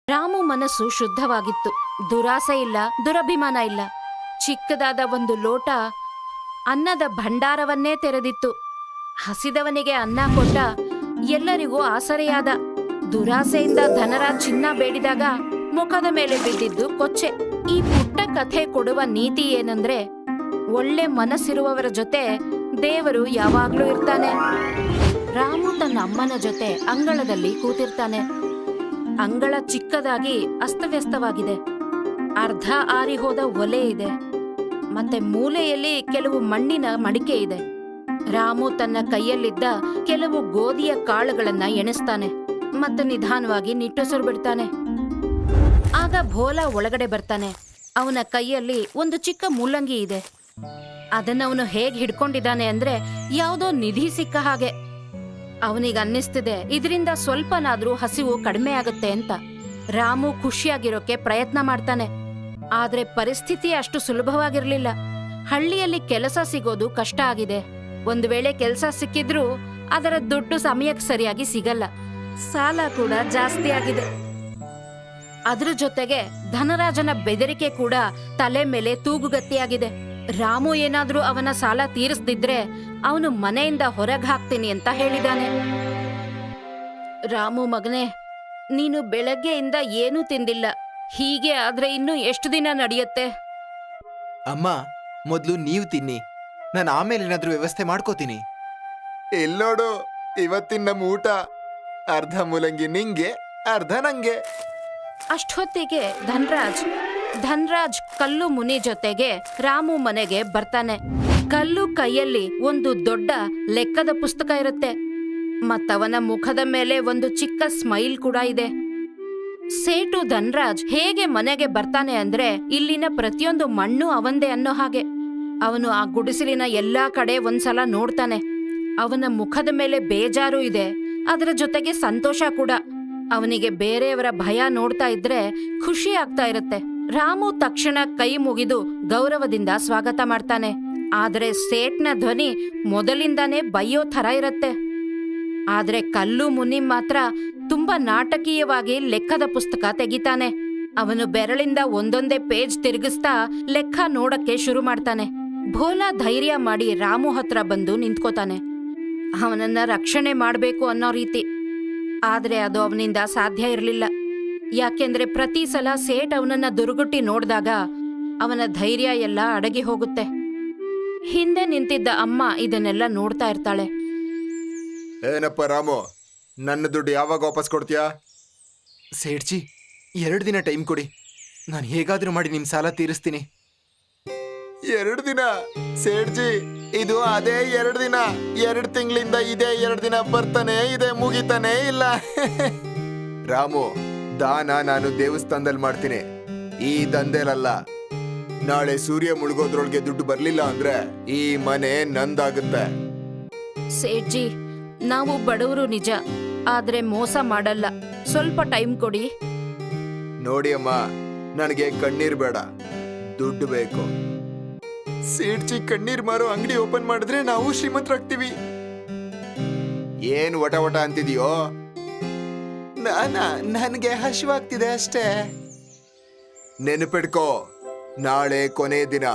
ರಾಮು ಮನಸ್ಸು ಶುದ್ಧವಾಗಿತ್ತು. ದುರಾಸೆ ಇಲ್ಲ, ದುರಭಿಮಾನ ಇಲ್ಲ. ಚಿಕ್ಕದಾದ ಒಂದು ಲೋಟ ಅನ್ನದ ಭಂಡಾರವನ್ನೇ ತೆರೆದಿತ್ತು. ಹಸಿದವನಿಗೆ ಅನ್ನ ಕೊಟ್ಟ, ಎಲ್ಲರಿಗೂ ಆಸರೆಯಾದ. ದುರಾಸೆಯಿಂದ ಧನರಾಜ್ ಚಿನ್ನ ಬೇಡಿದಾಗ ಮುಖದ ಮೇಲೆ ಬಿದ್ದಿದ್ದು ಕೊಚ್ಚೆ. ಈ ಪುಟ್ಟ ಕಥೆ ಕೊಡುವ ನೀತಿ ಏನಂದ್ರೆ, ಒಳ್ಳೆ ಮನಸ್ಸಿರುವವರ ಜೊತೆ ದೇವರು ಯಾವಾಗ್ಲೂ ಇರ್ತಾನೆ. ರಾಮು ತನ್ನ ಅಮ್ಮನ ಜೊತೆ ಅಂಗಳದಲ್ಲಿ ಕೂತಿರ್ತಾನೆ. ಅಂಗಳ ಚಿಕ್ಕದಾಗಿ ಅಸ್ತವ್ಯಸ್ತವಾಗಿದೆ. ಅರ್ಧ ಆರಿ ಹೋದ ಒಲೆ ಇದೆ. ಮತ್ತೆ ಮೂಲೆಯಲ್ಲಿ ಕೆಲವು ಮಣ್ಣಿನ ಮಡಿಕೆ ಇದೆ. ರಾಮು ತನ್ನ ಕೈಯಲ್ಲಿದ್ದ ಕೆಲವು ಗೋಧಿಯ ಕಾಳುಗಳನ್ನ ಎಣಿಸ್ತಾನೆ ಮತ್ತು ನಿಧಾನವಾಗಿ ನಿಟ್ಟುಸಿರು ಬಿಡ್ತಾನೆ. ಆಗ ಭೋಲಾ ಒಳಗಡೆ ಬರ್ತಾನೆ. ಅವನ ಕೈಯಲ್ಲಿ ಒಂದು ಚಿಕ್ಕ ಮುಲ್ಲಂಗಿ ಇದೆ. ಅದನ್ನವನು ಹೇಗ್ ಹಿಡ್ಕೊಂಡಿದ್ದಾನೆ ಅಂದ್ರೆ ಯಾವುದೋ ನಿಧಿ ಸಿಕ್ಕ ಹಾಗೆ. ಅವನಿಗೆ ಅನ್ನಿಸ್ತಿದೆ ಇದರಿಂದ ಸ್ವಲ್ಪನಾದ್ರೂ ಹಸಿವು ಕಡಿಮೆ ಆಗುತ್ತೆ ಅಂತ. ರಾಮು ಖುಷಿಯಾಗಿರೋಕೆ ಪ್ರಯತ್ನ ಮಾಡ್ತಾನೆ. ಆದ್ರೆ ಪರಿಸ್ಥಿತಿ ಅಷ್ಟು ಸುಲಭವಾಗಿರ್ಲಿಲ್ಲ. ಹಳ್ಳಿಯಲ್ಲಿ ಕೆಲಸ ಸಿಗೋದು ಕಷ್ಟ ಆಗಿದೆ. ಒಂದು ವೇಳೆ ಕೆಲಸ ಸಿಕ್ಕಿದ್ರೂ ಅದರ ದುಡ್ಡು ಸಮಯಕ್ಕೆ ಸರಿಯಾಗಿ ಸಿಗಲ್ಲ. ಸಾಲ ಕೂಡ ಜಾಸ್ತಿ ಆಗಿದೆ. ಅದ್ರ ಜೊತೆಗೆ ಧನರಾಜನ ಬೆದರಿಕೆ ಕೂಡ ತಲೆ ಮೇಲೆ ತೂಗುಗತ್ತಿಯಾಗಿದೆ. ರಾಮು ಏನಾದ್ರೂ ಅವನ ಸಾಲ ತೀರಿಸ್ದಿದ್ರೆ ಅವನು ಮನೆಯಿಂದ ಹೊರಗೆ ಹಾಕ್ತೀನಿ ಅಂತ ಹೇಳಿದಾನೆ. ರಾಮು ಮಗನೇ, ನೀನು ಬೆಳಗ್ಗೆಯಿಂದ ಏನೂ ತಿಂದಿಲ್ಲ. ಹೀಗೆ ಆದ್ರೆ ಇನ್ನು ಎಷ್ಟು ದಿನ ನಡೆಯುತ್ತೆ? ಅಮ್ಮ, ಮೊದ್ಲು ನೀವು ತಿನ್ನಿ, ನಾನು ಆಮೇಲೆ ಏನಾದ್ರೂ ವ್ಯವಸ್ಥೆ ಮಾಡ್ಕೋತೀನಿ. ಇಲ್ಲೋಡು, ಇವತ್ತಿನ ನಮ್ಮ ಊಟ ಅರ್ಧ ಮೂಲಂಗಿ ನಿಂಗೆ, ಅರ್ಧ ನಂಗೆ. ಅಷ್ಟೊತ್ತಿಗೆ ಧನ್ರಾಜ್ ಕಲ್ಲು ಮುನಿ ಜೊತೆಗೆ ರಾಮು ಮನೆಗೆ ಬರ್ತಾನೆ. ಕಲ್ಲು ಕೈಯಲ್ಲಿ ಒಂದು ದೊಡ್ಡ ಲೆಕ್ಕದ ಪುಸ್ತಕ ಇರುತ್ತೆ. ಮತ್ತವನ ಮುಖದ ಮೇಲೆ ಒಂದು ಚಿಕ್ಕ ಸ್ಮೈಲ್ ಕೂಡ ಇದೆ. ಸೇಟು ಧನ್ರಾಜ್ ಹೇಗೆ ಮನೆಗೆ ಬರ್ತಾನೆ ಅಂದ್ರೆ ಇಲ್ಲಿನ ಪ್ರತಿಯೊಂದು ಮಣ್ಣು ಅವಂದೇ ಅನ್ನೋ ಹಾಗೆ. ಅವನು ಆ ಗುಡಿಸಲಿನ ಎಲ್ಲಾ ಕಡೆ ಒಂದ್ಸಲ ನೋಡ್ತಾನೆ. ಅವನ ಮುಖದ ಮೇಲೆ ಬೇಜಾರು ಇದೆ, ಅದರ ಜೊತೆಗೆ ಸಂತೋಷ ಕೂಡ. ಅವನಿಗೆ ಬೇರೆಯವರ ಭಯ ನೋಡ್ತಾ ಇದ್ರೆ ಖುಷಿ ಆಗ್ತಾ ಇರುತ್ತೆ. ರಾಮು ತಕ್ಷಣ ಕೈ ಮುಗಿದು ಗೌರವದಿಂದ ಸ್ವಾಗತ ಮಾಡ್ತಾನೆ. ಆದ್ರೆ ಸೇಟ್ನ ಧ್ವನಿ ಮೊದಲಿಂದಾನೇ ಬೈಯೋ ಥರ ಇರತ್ತೆ. ಆದ್ರೆ ಕಲ್ಲು ಮುನಿ ಮಾತ್ರ ತುಂಬಾ ನಾಟಕೀಯವಾಗಿ ಲೆಕ್ಕದ ಪುಸ್ತಕ ತೆಗಿತಾನೆ. ಅವನು ಬೆರಳಿಂದ ಒಂದೊಂದೇ ಪೇಜ್ ತಿರುಗಿಸ್ತಾ ಲೆಕ್ಕ ನೋಡಕ್ಕೆ ಶುರು ಮಾಡ್ತಾನೆ. ಭೋಲಾ ಧೈರ್ಯ ಮಾಡಿ ರಾಮು ಹತ್ರ ಬಂದು ನಿಂತ್ಕೋತಾನೆ. ಅವನನ್ನ ರಕ್ಷಣೆ ಮಾಡ್ಬೇಕು ಅನ್ನೋ ರೀತಿ. ಆದ್ರೆ ಅದು ಅವನಿಂದ ಸಾಧ್ಯ ಇರಲಿಲ್ಲ. ಯಾಕೆಂದ್ರೆ ಪ್ರತಿ ಸಲ ಸೇಟ್ ಅವನನ್ನ ದುರುಗುಟ್ಟಿ ನೋಡ್ದಾಗ ಅವನ ಧೈರ್ಯ ಎಲ್ಲ ಅಡಗಿ ಹೋಗುತ್ತೆ. ಹಿಂದೆ ನಿಂತಿದ್ದ ಅಮ್ಮ ಇದನ್ನೆಲ್ಲ ನೋಡ್ತಾ ಇರ್ತಾಳೆ. ಏನಪ್ಪ ರಾಮು, ನನ್ನ ದುಡ್ಡು ಯಾವಾಗ ವಾಪಸ್ ಕೊಡ್ತೀಯಾ? ಸೇಠ್ಜಿ, 2 ದಿನ ಟೈಮ್ ಕೊಡಿ, ನಾನು ಹೇಗಾದ್ರೂ ಮಾಡಿ ನಿಮ್ ಸಾಲ ತೀರಿಸ್ತೀನಿ. 2 ದಿನ? ಸೇಠ್ಜಿ, ಇದು ಅದೇ 2 ದಿನ. 2 ತಿಂಗಳಿಂದ ಇದೇ 2 ದಿನ ಬರ್ತಾನೆ ಇದೆ, ಮುಗಿತಾನೆ ಇಲ್ಲ. ರಾಮು, ದಾನ ನಾನು ದೇವಸ್ಥಾನದಲ್ಲಿ ಮಾಡ್ತೀನಿ, ಈ ದಂಧೆಲಲ್ಲ. ನಾಳೆ ಸೂರ್ಯ ಮುಳುಗೋದ್ರೊಳಗೆ ದುಡ್ಡು ಬರ್ಲಿಲ್ಲ ಅಂದ್ರೆ ಈ ಮನೆ ನಂದಾಗುತ್ತೆ. ಸೇಠ್ಜಿ, ನಾವು ಬಡವರು ನಿಜ, ಆದ್ರೆ ಮೋಸ ಮಾಡಲ್ಲ. ಸ್ವಲ್ಪ ಟೈಮ್ ಕೊಡಿ. ನೋಡಿ ಅಮ್ಮ, ನನಗೆ ಕಣ್ಣೀರ್ ಬೇಡ, ದುಡ್ಡು ಬೇಕು. ಸೇಠ್ಜಿ ಕಣ್ಣೀರ್ ಮಾರೋ ಅಂಗಡಿ ಓಪನ್ ಮಾಡಿದ್ರೆ ನಾವು ಶ್ರೀಮಂತರಾಗ್ತೀವಿ. ಏನ್ ವಟ ವಟ ಅಂತಿದೀಯೋ? ನನಗೆ ಹಸಿವಾಗ್ತಿದೆ ಅಷ್ಟೇ. ನೆನಪಿಡ್ಕೋ, ನಾಳೆ ಕೊನೆ ದಿನ.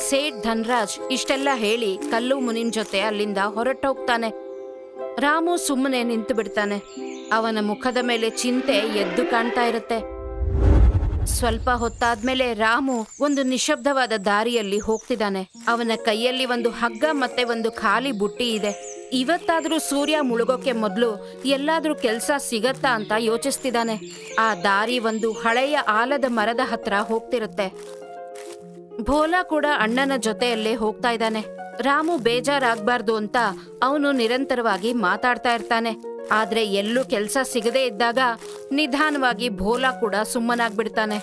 ಸೇಠ್ ಧನ್ರಾಜ್ ಇಷ್ಟೆಲ್ಲ ಹೇಳಿ ಕಲ್ಲು ಮುನಿನ್ ಜೊತೆ ಅಲ್ಲಿಂದ ಹೊರಟೋಗ್ತಾನೆ. ರಾಮು ಸುಮ್ಮನೆ ನಿಂತು ಬಿಡ್ತಾನೆ. ಅವನ ಮುಖದ ಮೇಲೆ ಚಿಂತೆ ಎದ್ದು ಕಾಣ್ತಾ ಇರುತ್ತೆ. ಸ್ವಲ್ಪ ಹೊತ್ತಾದ್ಮೇಲೆ ರಾಮು ಒಂದು ನಿಶಬ್ದವಾದ ದಾರಿಯಲ್ಲಿ ಹೋಗ್ತಿದ್ದಾನೆ. ಅವನ ಕೈಯಲ್ಲಿ ಒಂದು ಹಗ್ಗ ಮತ್ತೆ ಒಂದು ಖಾಲಿ ಬುಟ್ಟಿ ಇದೆ. ಇವತ್ತಾದ್ರೂ ಸೂರ್ಯ ಮುಳುಗೋಕೆ ಮೊದಲು ಎಲ್ಲಾದ್ರೂ ಕೆಲ್ಸ ಸಿಗತ್ತಾ ಅಂತ ಯೋಚಿಸ್ತಿದ್ದಾನೆ. ಆ ದಾರಿ ಒಂದು ಹಳೆಯ ಆಲದ ಮರದ ಹತ್ರ ಹೋಗ್ತಿರುತ್ತೆ. ಭೋಲಾ ಕೂಡ ಅಣ್ಣನ ಜೊತೆಯಲ್ಲೇ ಹೋಗ್ತಾ ಇದ್ದಾನೆ. ರಾಮು ಬೇಜಾರಾಗ್ಬಾರ್ದು ಅಂತ ಅವನು ನಿರಂತರವಾಗಿ ಮಾತಾಡ್ತಾ ಇರ್ತಾನೆ. ಆದ್ರೆ ಎಲ್ಲೂ ಕೆಲ್ಸ ಸಿಗದೇ ಇದ್ದಾಗ ನಿಧಾನವಾಗಿ ಭೋಲಾ ಕೂಡ ಸುಮ್ಮನಾಗ್ಬಿಡ್ತಾನೆ.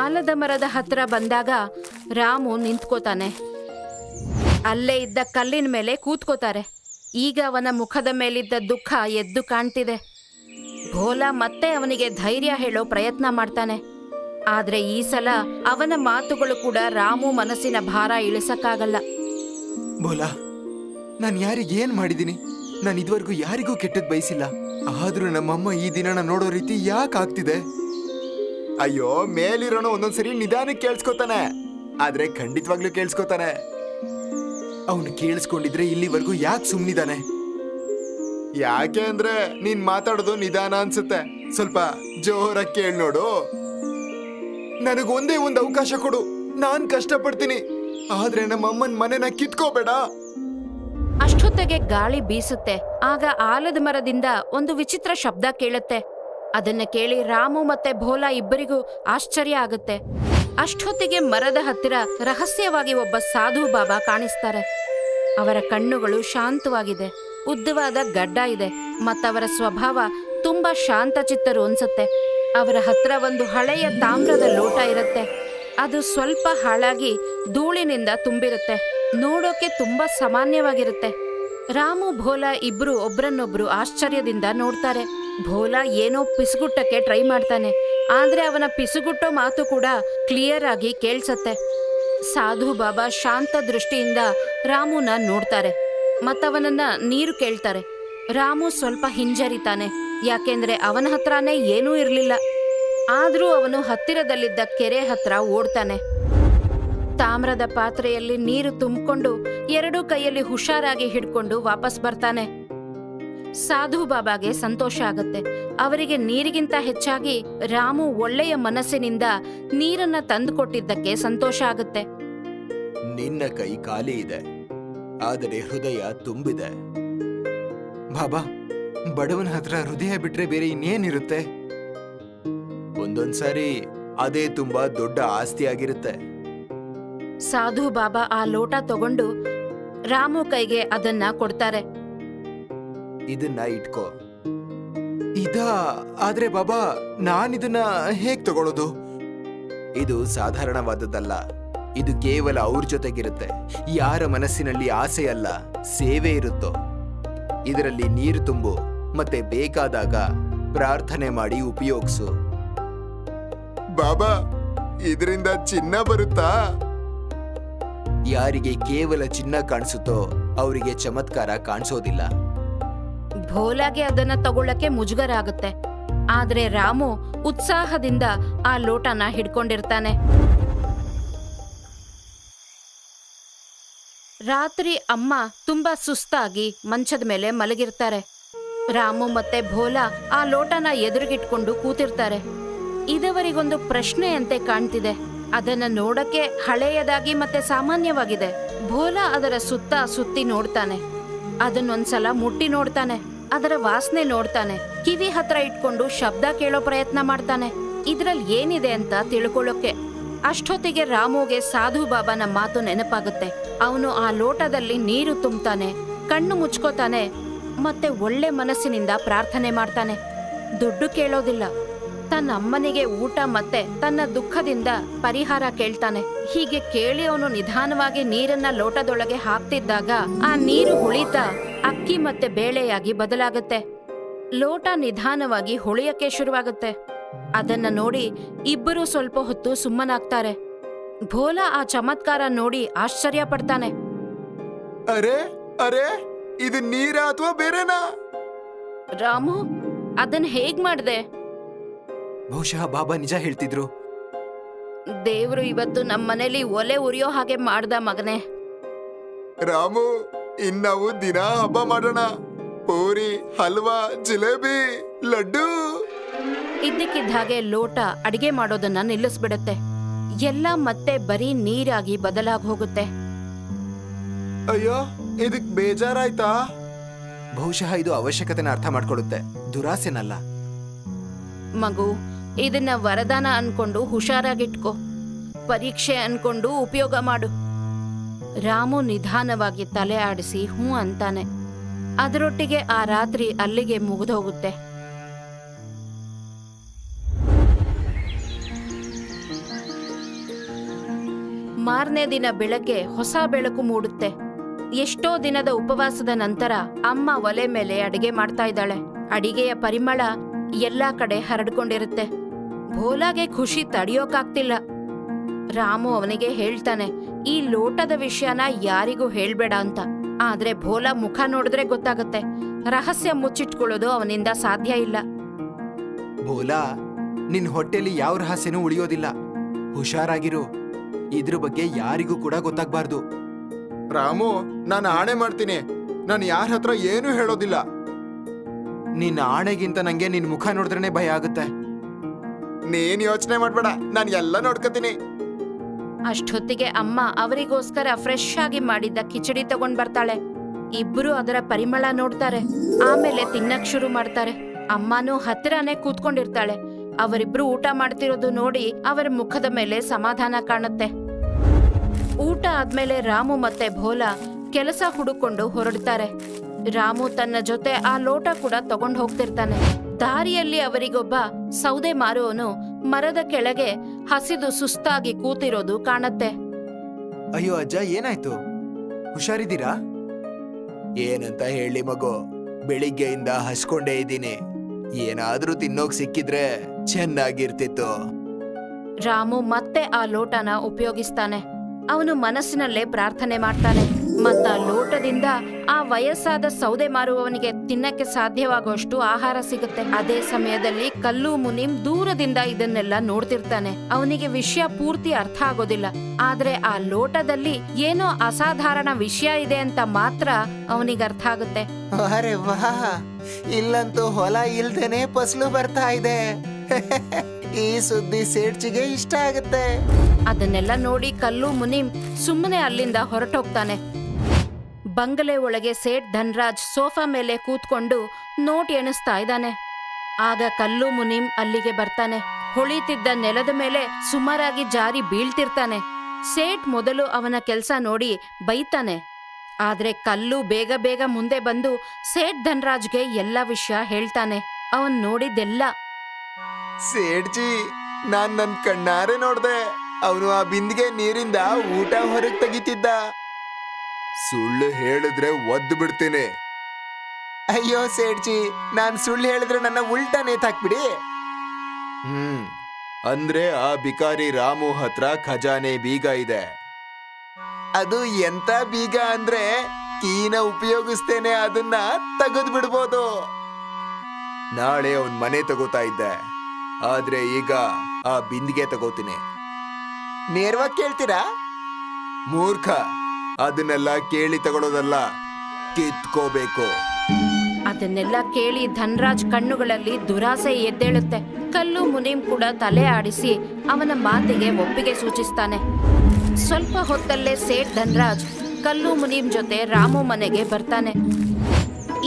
ಆಲದ ಮರದ ಹತ್ರ ಬಂದಾಗ ರಾಮು ನಿಂತ್ಕೋತಾನೆ. ಅಲ್ಲೇ ಇದ್ದ ಕಲ್ಲಿನ ಮೇಲೆ ಕೂತ್ಕೋತಾರೆ. ಈಗ ಅವನ ಮುಖದ ಮೇಲಿದ್ದ ದುಃಖ ಎದ್ದು ಕಾಣ್ತಿದೆ. ಭೋಲಾ ಮತ್ತೆ ಅವನಿಗೆ ಧೈರ್ಯ ಹೇಳೋ ಪ್ರಯತ್ನ ಮಾಡ್ತಾನೆ. ಆದ್ರೆ ಈ ಸಲ ಅವನ ಮಾತುಗಳು ಕೂಡ ರಾಮು ಮನಸ್ಸಿನ ಭಾರ ಇಳಿಸಕ್ಕಾಗಲ್ಲ. ಬೋಲಾ, ನಾನು ಯಾರಿಗೇನ್ ಮಾಡಿದ್ದೀನಿ? ನಾನು ಇದುವರೆಗೂ ಯಾರಿಗೂ ಕೆಟ್ಟದ್ ಬಯಸಿಲ್ಲ. ಆದ್ರೂ ನಮ್ಮಮ್ಮ ಈ ದಿನನ ನೋಡೋ ರೀತಿ ಯಾಕೆ ಆಗ್ತಿದೆ? ಅಯ್ಯೋ, ಮೇಲಿರೋನು ಒಂದೊಂದ್ಸರಿ ನಿಧಾನಕ್ಕೆ ಕೇಳಿಸ್ಕೊತಾನೆ, ಆದ್ರೆ ಖಂಡಿತವಾಗ್ಲೂ ಕೇಳಿಸ್ಕೊತಾನೆ. ಅವನು ಕೇಳಿಸ್ಕೊಂಡಿದ್ರೆ ಇಲ್ಲಿವರೆಗೂ ಯಾಕೆ ಸುಮ್ನಿದಾನೆ? ಯಾಕೆ ಅಂದ್ರೆ ನೀನ್ ಮಾತಾಡೋದು ನಿಧಾನ ಅನ್ಸುತ್ತೆ. ಸ್ವಲ್ಪ ಜೋರಾಗಿ ಕೇಳಿ ನೋಡು. ನನಗ್ ಒಂದೇ ಒಂದು ಅವಕಾಶ ಕೊಡು, ನಾನ್ ಕಷ್ಟಪಡ್ತೀನಿ. ಆದ್ರೆ ನಮ್ಮ ಅಮ್ಮನ್ ಮನೆನ ಕಿತ್ಕೋಬೇಡ. ಅಷ್ಟೊತ್ತಿಗೆ ಗಾಳಿ ಬೀಸುತ್ತೆ. ಆಗ ಆಲದ ಮರದಿಂದ ಒಂದು ವಿಚಿತ್ರ ಶಬ್ದ ಕೇಳುತ್ತೆ. ಅದನ್ನ ಕೇಳಿ ರಾಮು ಮತ್ತೆ ಭೋಲಾ ಇಬ್ಬರಿಗೂ ಆಶ್ಚರ್ಯ ಆಗುತ್ತೆ. ಅಷ್ಟೊತ್ತಿಗೆ ಮರದ ಹತ್ತಿರ ರಹಸ್ಯವಾಗಿ ಒಬ್ಬ ಸಾಧು ಬಾಬಾ ಕಾಣಿಸ್ತಾರೆ. ಅವರ ಕಣ್ಣುಗಳು ಶಾಂತವಾಗಿದೆ, ಉದ್ದವಾದ ಗಡ್ಡ ಇದೆ, ಮತ್ತವರ ಸ್ವಭಾವ ತುಂಬಾ ಶಾಂತಚಿತ್ತರು ಅನ್ಸುತ್ತೆ. ಅವರ ಹತ್ರ ಒಂದು ಹಳೆಯ ತಾಮ್ರದ ಲೋಟ ಇರುತ್ತೆ. ಅದು ಸ್ವಲ್ಪ ಹಾಳಾಗಿ ಧೂಳಿನಿಂದ ತುಂಬಿರುತ್ತೆ. ನೋಡೋಕೆ ತುಂಬಾ ಸಾಮಾನ್ಯವಾಗಿರುತ್ತೆ. ರಾಮು ಭೋಲಾ ಇಬ್ರು ಒಬ್ರನ್ನೊಬ್ರು ಆಶ್ಚರ್ಯದಿಂದ ನೋಡ್ತಾರೆ. ಭೋಲಾ ಏನೋ ಪಿಸುಗುಟ್ಟಕ್ಕೆ ಟ್ರೈ ಮಾಡ್ತಾನೆ, ಆದ್ರೆ ಅವನ ಪಿಸುಗುಟ್ಟೋ ಮಾತು ಕೂಡ ಕ್ಲಿಯರ್ ಆಗಿ ಕೇಳ್ಸತ್ತೆ. ಸಾಧು ಬಾಬಾ ಶಾಂತ ದೃಷ್ಟಿಯಿಂದ ರಾಮುನ ನೋಡ್ತಾರೆ ಮತ್ತವನನ್ನ ನೀರು ಕೇಳ್ತಾರೆ. ರಾಮು ಸ್ವಲ್ಪ ಹಿಂಜರಿತಾನೆ, ಯಾಕೆಂದ್ರೆ ಅವನ ಹತ್ರನೇ ಏನೂ ಇರ್ಲಿಲ್ಲ. ಆದ್ರೂ ಅವನು ಹತ್ತಿರದಲ್ಲಿದ್ದ ಕೆರೆ ಹತ್ರ ಓಡ್ತಾನೆ. ತಾಮ್ರದ ಪಾತ್ರೆಯಲ್ಲಿ ನೀರು ತುಂಬಿಕೊಂಡು ಎರಡೂ ಕೈಯಲ್ಲಿ ಹುಷಾರಾಗಿ ಹಿಡ್ಕೊಂಡು ವಾಪಸ್ ಬರ್ತಾನೆ. ಸಾಧು ಬಾಬಾಗೆ ಸಂತೋಷ ಆಗತ್ತೆ. ಅವರಿಗೆ ನೀರಿಗಿಂತ ಹೆಚ್ಚಾಗಿ ರಾಮು ಒಳ್ಳೆಯ ಮನಸ್ಸಿನಿಂದ ನೀರನ್ನ ತಂದುಕೊಟ್ಟಿದ್ದಕ್ಕೆ ಸಂತೋಷ ಆಗತ್ತೆ. ನಿನ್ನ ಕೈ ಖಾಲಿ ಇದೆ, ಆದರೆ ಹೃದಯ ತುಂಬಿದೆ. ಬಾಬಾ, ಬಡವನ ಹತ್ರ ಹೃದಯ ಬಿಟ್ರೆ ಬೇರೆ ಇನ್ನೇನಿರುತ್ತೆ? ಒಂದೊಂದ್ಸಾರಿ ಅದೇ ತುಂಬಾ ದೊಡ್ಡ ಆಸ್ತಿ ಆಗಿರುತ್ತೆ. ಸಾಧು ಬಾಬಾ ಆ ಲೋಟ ತಗೊಂಡು ರಾಮು ಕೈಗೆ ಅದನ್ನ ಕೊಡ್ತಾರೆ. ಇದನ್ನ ಇಟ್ಕೋ. ಆದ್ರೆ ಬಾಬಾ, ನಾನಿದನ್ನ ಹೇಗ್ ತಗೊಳ್ಳೋದು? ಇದು ಸಾಧಾರಣವಾದದ್ದಲ್ಲ. ಇದು ಕೇವಲ ಅವ್ರ ಜೊತೆಗಿರುತ್ತೆ. ಯಾರ ಮನಸ್ಸಿನಲ್ಲಿ ಆಸೆ ಅಲ್ಲ, ಸೇವೆ ಇರುತ್ತೋ ಇದರಲ್ಲಿ ನೀರು ತುಂಬು, ಮತ್ತೆ ಬೇಕಾದಾಗ ಪ್ರಾರ್ಥನೆ ಮಾಡಿ ಉಪಯೋಗಿಸು. ಬಾಬಾ, ಇದರಿಂದ ಚಿನ್ನ ಬರುತ್ತಾ? ಯಾರಿಗೆ ಕೇವಲ ಚಿನ್ನ ಕಾಣಿಸುತ್ತೋ ಅವರಿಗೆ ಚಮತ್ಕಾರ ಕಾಣಿಸೋದಿಲ್ಲ. ಭೋಲಾಗೆ ಅದನ್ನ ತಗೊಳ್ಳಕ್ಕೆ ಮುಜುಗರ ಆಗುತ್ತೆ. ಆದ್ರೆ ರಾಮು ಉತ್ಸಾಹದಿಂದ ಆ ಲೋಟನ ಹಿಡ್ಕೊಂಡಿರ್ತಾನೆ. ರಾತ್ರಿ ಅಮ್ಮ ತುಂಬಾ ಸುಸ್ತಾಗಿ ಮಂಚದ ಮೇಲೆ ಮಲಗಿರ್ತಾರೆ. ರಾಮು ಮತ್ತೆ ಭೋಲಾ ಆ ಲೋಟನ ಎದುರುಗಿಟ್ಕೊಂಡು ಕೂತಿರ್ತಾರೆ. ಇದವರಿಗೊಂದು ಪ್ರಶ್ನೆಯಂತೆ ಕಾಣ್ತಿದೆ. ಅದನ್ನ ನೋಡಕ್ಕೆ ಹಳೆಯದಾಗಿ ಮತ್ತೆ ಸಾಮಾನ್ಯವಾಗಿದೆ. ಭೋಲಾ ಅದರ ಸುತ್ತಿ ನೋಡ್ತಾನೆ. ಅದನ್ನೊಂದ್ಸಲ ಮುಟ್ಟಿ ನೋಡ್ತಾನೆ. ಅದರ ವಾಸನೆ ನೋಡ್ತಾನೆ. ಕಿವಿ ಹತ್ರ ಇಟ್ಕೊಂಡು ಶಬ್ದ ಕೇಳೋ ಪ್ರಯತ್ನ ಮಾಡ್ತಾನೆ, ಇದ್ರಲ್ಲಿ ಏನಿದೆ ಅಂತ ತಿಳ್ಕೊಳ್ಳೋಕೆ. ಅಷ್ಟೊತ್ತಿಗೆ ರಾಮುಗೆ ಸಾಧು ಬಾಬಾನ ಮಾತು ನೆನಪಾಗುತ್ತೆ. ಅವನು ಆ ಲೋಟದಲ್ಲಿ ನೀರು ತುಂಬ್ತಾನೆ, ಕಣ್ಣು ಮುಚ್ಕೋತಾನೆ, ಮತ್ತೆ ಒಳ್ಳೆ ಮನಸ್ಸಿನಿಂದ ಪ್ರಾರ್ಥನೆ ಮಾಡ್ತಾನೆ. ದುಡ್ಡು ಕೇಳೋದಿಲ್ಲ, ತನ್ನ ಅಮ್ಮನಿಗೆ ಊಟ ಮತ್ತೆ ತನ್ನ ದುಃಖದಿಂದ ಪರಿಹಾರ ಕೇಳ್ತಾನೆ. ಹೀಗೆ ಕೇಳಿ ಅವನು ನಿಧಾನವಾಗಿ ನೀರನ್ನ ಲೋಟದೊಳಗೆ ಹಾಕ್ತಿದ್ದಾಗ ಆ ನೀರು ಹುಳಿತಾ ಅಕ್ಕಿ ಮತ್ತೆ ಬೇಳೆಯಾಗಿ ಬದಲಾಗುತ್ತೆ. ಲೋಟ ನಿಧಾನವಾಗಿ ಹೊಳೆಯಕ್ಕೆ ಶುರುವಾಗುತ್ತೆ. ಅದನ್ನ ನೋಡಿ ಇಬ್ಬರು ಸ್ವಲ್ಪ ಹೊತ್ತು ಸುಮ್ಮನಾಗ್ತಾರೆ. ಭೋಲಾ ಆ ಚಮತ್ಕಾರ ನೋಡಿ ಆಶ್ಚರ್ಯ ಪಡ್ತಾನೆ. ಅರೆ ಅರೆ, ಇದು ನೀರ ಅಥವಾ ಬೇರೆನಾ? ರಾಮು, ಅದನ್ನ ಹೇಗ್ ಮಾಡ್ದೆ? ಬಹುಶಃ ಬಾಬಾ ನಿಜ ಹೇಳ್ತಿದ್ರು. ದೇವ್ರು ಇವತ್ತು ನಮ್ಮನೇಲಿ ಒಲೆ ಉರಿಯೋ ಹಾಗೆ ಮಾಡ್ದ ಮಗನೇ. ರಾಮು, ನಾವು ದಿನ ಹಬ್ಬ ಮಾಡೋಣ. ಪೂರಿ, ಹಲ್ವಾ, ಜಿಲೇಬಿ, ಲಡ್ಡು. ಇದ್ದಕ್ಕಿದ್ದ ಹಾಗೆ ಲೋಟ ಅಡಿಗೆ ಮಾಡೋದನ್ನ ನಿಲ್ಲಿಸ್ಬಿಡುತ್ತೆ. ಎಲ್ಲ ಮತ್ತೆ ಬರೀ ನೀರಾಗಿ ಬದಲಾಗಿ ಹೋಗುತ್ತೆ. ಅಯ್ಯೋ, ಇದಕ್ ಬೇಜಾರಾಯ್ತಾ? ಬಹುಶಃ ಇದು ಅವಶ್ಯಕತೆನ ಅರ್ಥ ಮಾಡ್ಕೊಳ್ಳುತ್ತೆ, ದುರಾಸೆನಲ್ಲ. ಮಗು, ಇದನ್ನ ವರದಾನ ಅನ್ಕೊಂಡು ಹುಷಾರಾಗಿಟ್ಕೋ. ಪರೀಕ್ಷೆ ಅನ್ಕೊಂಡು ಉಪಯೋಗ ಮಾಡು. ರಾಮು ನಿಧಾನವಾಗಿ ತಲೆ ಆಡಿಸಿ ಹ್ಞೂ ಅಂತಾನೆ. ಅದರೊಟ್ಟಿಗೆ ಆ ರಾತ್ರಿ ಅಲ್ಲಿಗೆ ಮುಗಿದೋಗುತ್ತೆ. ಮಾರನೇ ದಿನ ಬೆಳಗ್ಗೆ ಹೊಸ ಬೆಳಕು ಮೂಡುತ್ತೆ. ಎಷ್ಟೋ ದಿನದ ಉಪವಾಸದ ನಂತರ ಅಮ್ಮ ಒಲೆ ಮೇಲೆ ಅಡಿಗೆ ಮಾಡ್ತಾ ಇದ್ದಾಳೆ. ಅಡಿಗೆಯ ಪರಿಮಳ ಎಲ್ಲಾ ಕಡೆ ಹರಡ್ಕೊಂಡಿರುತ್ತೆ. ಭೋಲಾಗೆ ಖುಷಿ ತಡಿಯೋಕಾಗ್ತಿಲ್ಲ. ರಾಮು ಅವನಿಗೆ ಹೇಳ್ತಾನೆ, ಈ ಲೋಟದ ವಿಷಯನ ಯಾರಿಗೂ ಹೇಳ್ಬೇಡ ಅಂತ. ಆದ್ರೆ ಭೋಲಾ ಮುಖ ನೋಡಿದ್ರೆ ಗೊತ್ತಾಗತ್ತೆ, ರಹಸ್ಯ ಮುಚ್ಚಿಟ್ಕೊಳ್ಳೋದು ಅವನಿಂದ ಸಾಧ್ಯ ಇಲ್ಲ. ಭೋಲಾ, ನಿನ್ ಹೊಟ್ಟೆಲಿ ಯಾವ ರಹಸ್ಯನೂ ಉಳಿಯೋದಿಲ್ಲ. ಹುಷಾರಾಗಿರು. ಇದ್ರ ಬಗ್ಗೆ ಯಾರಿಗೂ ಕೂಡ ಗೊತ್ತಾಗ್ಬಾರ್ದು. ರಾಮು, ನಾನು ಆಣೆ ಮಾಡ್ತೀನಿ, ನಾನು ಯಾರ ಹತ್ರ ಏನೂ ಹೇಳೋದಿಲ್ಲ. ನಿನ್ನ ಆಣೆಗಿಂತ ನಂಗೆ ನಿನ್ ಮುಖ ನೋಡಿದ್ರೇನೆ ಭಯ ಆಗುತ್ತೆ. ನೀನ್ ಯೋಚನೆ ಮಾಡ್ಬೇಡ, ನಾನು ಎಲ್ಲ ನೋಡ್ಕೊತೀನಿ. ಅಷ್ಟೊತ್ತಿಗೆ ಅಮ್ಮ ಅವರಿಗೋಸ್ಕರ ಫ್ರೆಶ್ ಆಗಿ ಮಾಡಿದ್ದ ಕಿಚಡಿ ತಗೊಂಡ್ ಬರ್ತಾಳೆ. ಇಬ್ರು ಅದರ ಪರಿಮಳ ನೋಡ್ತಾರೆ, ಆಮೇಲೆ ತಿನ್ನಕ್ ಶುರು ಮಾಡ್ತಾರೆ. ಅಮ್ಮನೂ ಹತ್ತಿರನೇ ಕೂತ್ಕೊಂಡಿರ್ತಾಳೆ. ಅವರಿಬ್ರು ಊಟ ಮಾಡ್ತಿರೋದು ನೋಡಿ ಅವರ ಮುಖದ ಮೇಲೆ ಸಮಾಧಾನ ಕಾಣುತ್ತೆ. ಊಟ ಆದ್ಮೇಲೆ ರಾಮು ಮತ್ತೆ ಭೋಲಾ ಕೆಲಸ ಹುಡುಕೊಂಡು ಹೊರಡ್ತಾರೆ. ರಾಮು ತನ್ನ ಜೊತೆ ಆ ಲೋಟ ಕೂಡ ತಗೊಂಡ್ ಹೋಗ್ತಿರ್ತಾನೆ. ದಾರಿಯಲ್ಲಿ ಅವರಿಗೊಬ್ಬ ಸೌದೆ ಮಾರುವವನು ಮರದ ಕೆಳಗೆ ಹಸಿದು ಸುಸ್ತಾಗಿ ಕೂತಿರೋದು ಕಾಣತ್ತೆ. ಅಯ್ಯೋ ಅಜ್ಜ, ಏನಾಯ್ತು? ಹುಷಾರಿದ್ದೀರಾ? ಏನಂತ ಹೇಳಿ ಮಗು, ಬೆಳಿಗ್ಗೆಯಿಂದ ಹಸ್ಕೊಂಡೇ ಇದ್ದೀನಿ. ಏನಾದ್ರೂ ತಿನ್ನೋಕ್ ಸಿಕ್ಕಿದ್ರೆ ಚೆನ್ನಾಗಿರ್ತಿತ್ತು. ರಾಮು ಮತ್ತೆ ಆ ಲೋಟನ ಉಪಯೋಗಿಸ್ತಾನೆ. ಅವನು ಮನಸ್ಸಿನಲ್ಲೇ ಪ್ರಾರ್ಥನೆ ಮಾಡ್ತಾನೆ. ಮತ್ತ ಲೋಟದಿಂದ ಆ ವಯಸ್ಸಾದ ಸೌದೆ ಮಾರುವವನಿಗೆ ತಿನ್ನಕ್ಕೆ ಸಾಧ್ಯವಾಗುವಷ್ಟು ಆಹಾರ ಸಿಗುತ್ತೆ. ಅದೇ ಸಮಯದಲ್ಲಿ ಕಲ್ಲು ಮುನಿಂ ದೂರದಿಂದ ಇದನ್ನೆಲ್ಲ ನೋಡ್ತಿರ್ತಾನೆ. ಅವನಿಗೆ ವಿಷಯ ಪೂರ್ತಿ ಅರ್ಥ ಆಗೋದಿಲ್ಲ, ಆದ್ರೆ ಆ ಲೋಟದಲ್ಲಿ ಏನೋ ಅಸಾಧಾರಣ ವಿಷಯ ಇದೆ ಅಂತ ಮಾತ್ರ ಅವನಿಗೆ ಅರ್ಥ ಆಗುತ್ತೆ. ಅರೆ ವಾಹ್, ಇಲ್ಲಂತೂ ಹೊಲ ಇಲ್ದೇನೆ ಫಸಲು ಬರ್ತಾ ಇದೆ. ಈ ಸುದ್ದಿ ಸೇಠ್ಜಿಗೆ ಇಷ್ಟ ಆಗುತ್ತೆ. ಅದನ್ನೆಲ್ಲ ನೋಡಿ ಕಲ್ಲು ಮುನಿಂ ಸುಮ್ಮನೆ ಅಲ್ಲಿಂದ ಹೊರಟೋಗ್ತಾನೆ. ಬಂಗಲೆ ಒಳಗೆ ಸೇಠ್ ಧನ್ರಾಜ್ ಸೋಫಾ ಮೇಲೆ ಕೂತ್ಕೊಂಡು ನೋಟ್ ಎಣಿಸ್ತಾ ಇದ್ದಾನೆ. ಆಗ ಕಲ್ಲು ಮುನಿಂ ಅಲ್ಲಿಗೆ ಬರ್ತಾನೆ. ಹೊಳಿತಿದ್ದ ನೆಲದ ಮೇಲೆ ಸುಮಾರಾಗಿ ಜಾರಿ ಬೀಳ್ತಿರ್ತಾನೆ. ಸೇಠ್ ಮೊದಲು ಅವನ ಕೆಲ್ಸ ನೋಡಿ ಬೈತಾನೆ. ಆದ್ರೆ ಕಲ್ಲು ಬೇಗ ಬೇಗ ಮುಂದೆ ಬಂದು ಸೇಠ್ ಧನ್ರಾಜ್ಗೆ ಎಲ್ಲ ವಿಷಯ ಹೇಳ್ತಾನೆ. ಅವನ್ ನೋಡಿದ್ದೆಲ್ಲ. ಸೇಠ್ಜಿ, ನಾನ್ ನನ್ ಕಣ್ಣಾರೆ ನೋಡ್ದೆ. ಅವನು ಆ ಬಿಂದಿಗೆ ನೀರಿಂದ ಊಟ ಹೊರಗೆ ತೆಗಿತಿದ್ದ. ಸುಳ್ಳು ಹೇಳಿದ್ರೆ ಒದ್ದು ಬಿಡ್ತೀನಿ. ಅಯ್ಯೋ ಸೇಠ್ಜಿ, ನಾನ್ ಸುಳ್ಳು ಹೇಳಿದ್ರೆ ನನ್ನ ಉಲ್ಟಾ ನೇತಾಕ್ಬಿಡಿ. ಅಂದ್ರೆ ಆ ಬಿಕಾರಿ ರಾಮು ಹತ್ರ ಖಜಾನೆ ಬೀಗ ಇದೆ. ಅದು ಎಂತ ಬೀಗ ಅಂದ್ರೆ ಕೀನ ಉಪಯೋಗಿಸ್ತೇನೆ ಅದನ್ನ ತೆಗೆದು ಬಿಡ್ಬೋದು. ನಾಳೆ ಅವನ್ ಮನೆ ತಗೋತಾ ಇದ್ದೆ, ಆದ್ರೆ ಈಗ ಆ ಬಿಂದಿಗೆ ತಗೋತೀನಿ. ನೇರವಾಗಿ ಕೇಳ್ತೀರಾ? ಮೂರ್ಖ, ಅದನ್ನೆಲ್ಲ ಕೇಳಿ ತಗೊಳ್ಳೋದಲ್ಲ, ಕಿತ್ಕೋಬೇಕು. ಅದನ್ನೆಲ್ಲ ಕೇಳಿ ಧನ್ರಾಜ್ ಕಣ್ಣುಗಳಲ್ಲಿ ದುರಾಸೆ ಎದ್ದೇಳುತ್ತೆ. ಕಲ್ಲು ಮುನಿಂ ಕೂಡ ತಲೆ ಆಡಿಸಿ ಅವನ ಮಾತಿಗೆ ಒಪ್ಪಿಗೆ ಸೂಚಿಸ್ತಾನೆ. ಸ್ವಲ್ಪ ಹೊತ್ತಲ್ಲೇ ಸೇಠ್ ಧನ್ರಾಜ್ ಕಲ್ಲು ಮುನಿಂ ಜೊತೆ ರಾಮು ಮನೆಗೆ ಬರ್ತಾನೆ.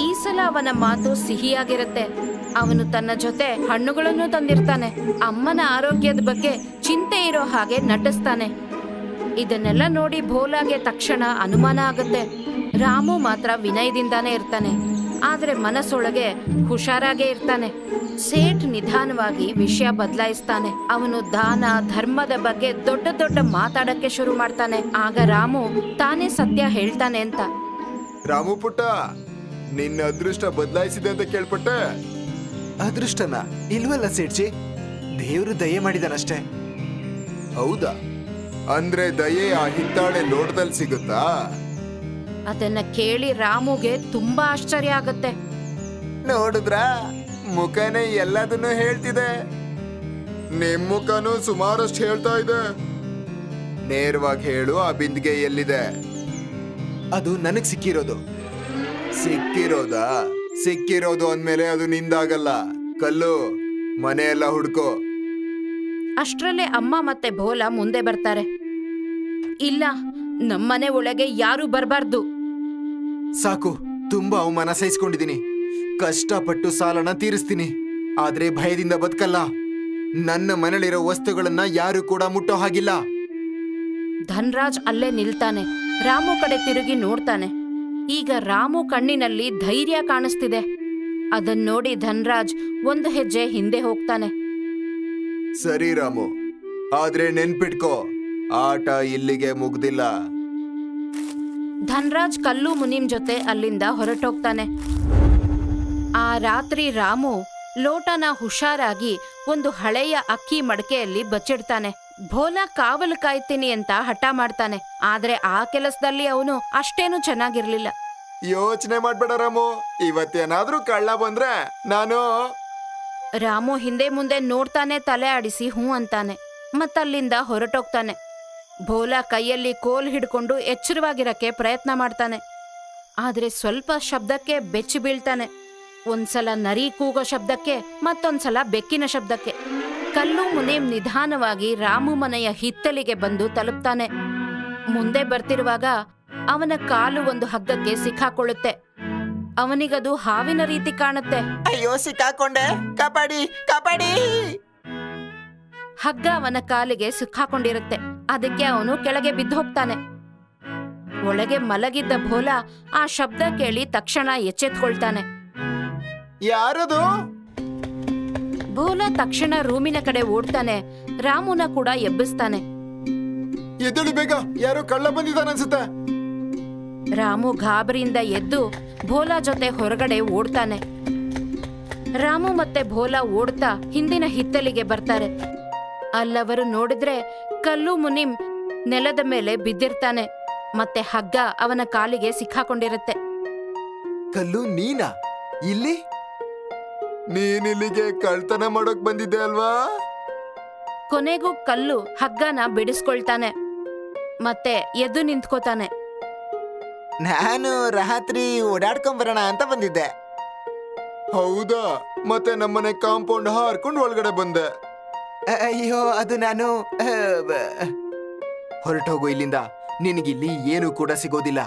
ಈ ಸಲ ಅವನ ಮಾತು ಸಿಹಿಯಾಗಿರುತ್ತೆ. ಅವನು ತನ್ನ ಜೊತೆ ಹಣ್ಣುಗಳನ್ನು ತಂದಿರ್ತಾನೆ. ಅಮ್ಮನ ಆರೋಗ್ಯದ ಬಗ್ಗೆ ಚಿಂತೆ ಇರೋ ಹಾಗೆ ನಟಿಸ್ತಾನೆ. ಇದನ್ನೆಲ್ಲ ನೋಡಿ ಭೋಲಾಗೆ ತಕ್ಷಣ ಅನುಮಾನ ಆಗುತ್ತೆ. ರಾಮು ಮಾತ್ರ ವಿನಯದಿಂದಾನೇ ಇರ್ತಾನೆ, ಆದ್ರೆ ಮನಸ್ಸೊಳಗೆ ಹುಷಾರಾಗೇ ಇರ್ತಾನೆ. ಸೇಠ್ ನಿಧಾನವಾಗಿ ವಿಷಯ ಬದಲಾಯಿಸ್ತಾನೆ. ಅವನು ದಾನ ಧರ್ಮದ ಬಗ್ಗೆ ದೊಡ್ಡ ದೊಡ್ಡ ಮಾತಾಡಕ್ಕೆ ಶುರು ಮಾಡ್ತಾನೆ. ಆಗ ರಾಮು ತಾನೇ ಸತ್ಯ ಹೇಳ್ತಾನೆ ಅಂತ. ರಾಮು ಪುಟ್ಟ, ನಿನ್ನ ಅದೃಷ್ಟ ಬದಲಾಯಿಸಿದೆ ಅಂತ ಕೇಳ್ಪಟ್ಟೆ. ಅದೃಷ್ಟನ? ಇಲ್ವಲ್ಲ ಸೇಠ್ಜಿ, ದೇವ್ರು ದಯೆ ಮಾಡಿದಾನಷ್ಟೇ. ಹೌದಾ? ಅಂದ್ರೆ ದಯೆ ಆ ಹಿತ್ತಾಳೆ ಲೋಟದಲ್ಲಿ ಸಿಗುತ್ತಾ? ಅದನ್ನ ಕೇಳಿ ರಾಮುಗೆ ತುಂಬಾ ಆಶ್ಚರ್ಯ ಆಗುತ್ತೆ. ನೋಡಿದ್ರಾ, ಮುಖನೇ ಎಲ್ಲದನ್ನು ಹೇಳ್ತಿದೆ. ನಿಮ್ ಮುಖನೂ ಸುಮಾರಷ್ಟು ಹೇಳ್ತಾ ಇದೆ. ನೇರವಾಗಿ ಹೇಳು, ಆ ಬಿಂದಿಗೆ ಎಲ್ಲಿದೆ? ಅದು ನನಗ್ ಸಿಕ್ಕಿರೋದು. ಸಿಕ್ಕಿರೋದಾ? ಸಿಕ್ಕಿರೋದು ಅಂದ್ಮೇಲೆ ಅದು ನಿಂದಾಗಲ್ಲ. ಕಲ್ಲು, ಮನೆಯೆಲ್ಲ ಹುಡ್ಕೋ. ಅಷ್ಟ್ರಲ್ಲೇ ಅಮ್ಮ ಮತ್ತೆ ಭೋಲಾ ಮುಂದೆ ಬರ್ತಾರೆ. ಇಲ್ಲ, ನಮ್ಮನೆ ಒಳಗೆ ಯಾರು ಬರಬಾರ್ದು. ಸಾಕು, ತುಂಬಾ ಅವಮಾನ ಸಹಿಸ್ಕೊಂಡಿದ್ದೀನಿ. ಕಷ್ಟಪಟ್ಟು ಸಾಲನ ತೀರಿಸ್ತೀನಿ, ಆದ್ರೆ ಭಯದಿಂದ ಬದುಕಲ್ಲ. ನನ್ನ ಮನೇಲಿರೋ ವಸ್ತುಗಳನ್ನ ಯಾರು ಕೂಡ ಮುಟ್ಟೋ ಹಾಗಿಲ್ಲ. ಧನ್ರಾಜ್ ಅಲ್ಲೇ ನಿಲ್ತಾನೆ. ರಾಮು ಕಡೆ ತಿರುಗಿ ನೋಡ್ತಾನೆ. ಈಗ ರಾಮು ಕಣ್ಣಿನಲ್ಲಿ ಧೈರ್ಯ ಕಾಣಿಸ್ತಿದೆ. ಅದನ್ನೋಡಿ ಧನ್ರಾಜ್ ಒಂದು ಹೆಜ್ಜೆ ಹಿಂದೆ ಹೋಗ್ತಾನೆ. ಸರಿ ರಾಮು, ಆದ್ರೆ ನೆನ್ಪಿಟ್ಕೋ, ಆಟ ಇಲ್ಲಿಗೆ ಮುಗ್ದಿಲ್ಲ. ಧನ್ರಾಜ್ ಕಲ್ಲು ಮುನಿಂ ಜೊತೆ ಅಲ್ಲಿಂದ ಹೊರಟೋಗ್ತಾನೆ. ಆ ರಾತ್ರಿ ರಾಮು ಲೋಟನ ಹುಷಾರಾಗಿ ಒಂದು ಹಳೆಯ ಅಕ್ಕಿ ಮಡಕೆಯಲ್ಲಿ ಬಚ್ಚಿಡ್ತಾನೆ. ಭೋಲಾ ಕಾವಲು ಕಾಯ್ತೀನಿ ಅಂತ ಹಠ ಮಾಡ್ತಾನೆ. ಆದ್ರೆ ಆ ಕೆಲಸದಲ್ಲಿ ಅವನು ಅಷ್ಟೇನು ಚೆನ್ನಾಗಿರ್ಲಿಲ್ಲ. ಯೋಚನೆ ಮಾಡ್ಬೇಡ ರಾಮು, ಇವತ್ತೇನಾದ್ರೂ ಕಳ್ಳ ಬಂದ್ರೆ ನಾನು ರಾಮು ಹಿಂದೆ ಮುಂದೆ ನೋಡ್ತಾನೆ, ತಲೆ ಆಡಿಸಿ ಹೂ ಅಂತಾನೆ. ಮತ್ತಲ್ಲಿಂದ ಹೊರಟೋಗ್ತಾನೆ. ಭೋಲಾ ಕೈಯಲ್ಲಿ ಕೋಲ್ ಹಿಡ್ಕೊಂಡು ಎಚ್ಚರವಾಗಿರಕ್ಕೆ ಪ್ರಯತ್ನ ಮಾಡ್ತಾನೆ. ಆದ್ರೆ ಸ್ವಲ್ಪ ಶಬ್ದಕ್ಕೆ ಬೆಚ್ಚಿ ಬೀಳ್ತಾನೆ. ಒಂದ್ಸಲ ನರಿ ಕೂಗೋ ಶಬ್ದಕ್ಕೆ, ಮತ್ತೊಂದ್ಸಲ ಬೆಕ್ಕಿನ ಶಬ್ದಕ್ಕೆ. ಕಲ್ಲು ಮುನೀಂ ನಿಧಾನವಾಗಿ ರಾಮು ಮನೆಯ ಹಿತ್ತಲಿಗೆ ಬಂದು ತಲುಪ್ತಾನೆ. ಮುಂದೆ ಬರ್ತಿರುವಾಗ ಅವನ ಕಾಲು ಒಂದು ಹಗ್ಗಕ್ಕೆ ಸಿಕ್ಕಾಕೊಳ್ಳುತ್ತೆ. ಅವನಿಗದು ಹಾವಿನ ರೀತಿ ಕಾಣುತ್ತೆ. ಅಯ್ಯೋ ಸಿಕ್ಕಾಕೊಂಡೆ, ಕಾಪಾಡಿ ಕಾಪಾಡಿ. ಹಗ್ಗ ಅವನ ಕಾಲಿಗೆ ಸಿಕ್ಕಾಕೊಂಡಿರುತ್ತೆ. ಅದಕ್ಕೆ ಅವನು ಕೆಳಗೆ ಬಿದ್ದು ಹೋಗ್ತಾನೆ. ಒಳಗೆ ಮಲಗಿದ್ದ ಭೋಲಾ ಆ ಶಬ್ದ ಕೇಳಿ ತಕ್ಷಣ ಎಚ್ಚೆತ್ಕೊಳ್ತಾನೆ. ಯಾರದು? ಭೋಲಾ ತಕ್ಷಣ ರೂಮಿನ ಕಡೆ ಓಡ್ತಾನೆ. ರಾಮುನ ಕೂಡ ಎಬ್ಬಿಸ್ತಾನೆ. ಎದ್ದೇಳಿ ಬೇಗ, ಯಾರೋ ಕಳ್ಳ ಬಂದಿದ್ದಾನೆ ಅನ್ಸುತ್ತೆ. ರಾಮು ಗಾಬರಿಯಿಂದ ಎದ್ದು ಭೋಲಾ ಜೊತೆ ಹೊರಗಡೆ ಓಡ್ತಾನೆ. ರಾಮು ಮತ್ತೆ ಭೋಲಾ ಓಡ್ತಾ ಹಿಂದಿನ ಹಿತ್ತಲಿಗೆ ಬರ್ತಾರೆ. ಅಲ್ಲವರು ನೋಡಿದ್ರೆ ಕಲ್ಲು ಮುನಿಂ ನೆಲದ ಮೇಲೆ ಬಿದ್ದಿರ್ತಾನೆ. ಮತ್ತೆ ಹಗ್ಗ ಅವನ ಕಾಲಿಗೆ ಸಿಕ್ಕಾಕೊಂಡಿರುತ್ತೆ. ಕಲ್ಲು ನೀನಾ ಇಲ್ಲಿ? ನೀನಿಲ್ಲಿಗೆ ಕಳ್ತನ ಮಾಡೋಕ್ ಬಂದಿದ್ದೆ ಅಲ್ವಾ? ಕೊನೆಗೂ ಕಲ್ಲು ಹಗ್ಗನ ಬಿಡಿಸ್ಕೊಳ್ತಾನೆ. ಮತ್ತೆ ಎದ್ದು ನಿಂತ್ಕೋತಾನೆ. ನಾನು ರಾತ್ರಿ ಓಡಾಡ್ಕೊಂಡ್ ಬರೋಣ ಅಂತ ಬಂದಿದ್ದೆ. ಹೌದಾ? ಮತ್ತೆ ನಮ್ಮನೆ ಕಾಂಪೌಂಡ್ ಹಾರ್ಕೊಂಡು ಒಳಗಡೆ ಬಂದೆ. ಅಯ್ಯೋ, ಅದು ನಾನು ಹೊರಟೋಗು ಇಲ್ಲಿಂದ. ನಿನಗಿಲ್ಲಿ ಏನು ಕೂಡ ಸಿಗೋದಿಲ್ಲ.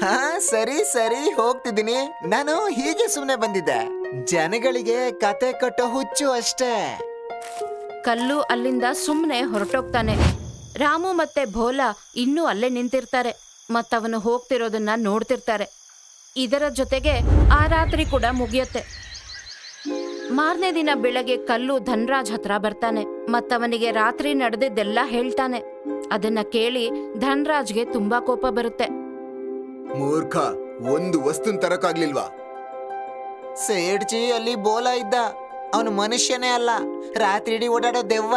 ಹಾ ಸರಿ ಸರಿ, ಹೋಗ್ತಿದ್ದೀನಿ. ನಾನು ಹೀಗೆ ಸುಮ್ನೆ ಬಂದಿದ್ದೆ. ಜನಗಳಿಗೆ ಕತೆ ಕಟ್ಟೋ ಹುಚ್ಚು ಅಷ್ಟೇ. ಕಲ್ಲು ಅಲ್ಲಿಂದ ಸುಮ್ಮನೆ ಹೊರಟೋಗ್ತಾನೆ. ರಾಮು ಮತ್ತೆ ಭೋಲಾ ಇನ್ನೂ ಅಲ್ಲೇ ನಿಂತಿರ್ತಾರೆ. ಮತ್ತವನು ಹೋಗ್ತಿರೋದನ್ನ ನೋಡ್ತಿರ್ತಾರೆ. ಇದರ ಜೊತೆಗೆ ಆ ರಾತ್ರಿ ಕೂಡ ಮುಗಿಯುತ್ತೆ. ಮಾರನೇ ದಿನ ಬೆಳಗ್ಗೆ ಕಲ್ಲು ಧನ್ರಾಜ್ ಹತ್ರ ಬರ್ತಾನೆ. ಮತ್ತವನಿಗೆ ರಾತ್ರಿ ನಡೆದಿದ್ದೆಲ್ಲ ಹೇಳ್ತಾನೆ. ಅದನ್ನ ಕೇಳಿ ಧನ್ರಾಜ್ಗೆ ತುಂಬಾ ಕೋಪ ಬರುತ್ತೆ. ಮೂರ್ಖ, ಒಂದು ವಸ್ತುನ್ ತರಕಾಗ್ಲಿಲ್ವಾ? ಸೇಡ್ಜಿ ಅಲ್ಲಿ ಬೋಲಾ ಇದ್ದ. ಅವನು ಮನುಷ್ಯನೇ ಅಲ್ಲ, ರಾತ್ರಿ ಇಡೀ ಓಡಾಡೋ ದೆವ್ವ.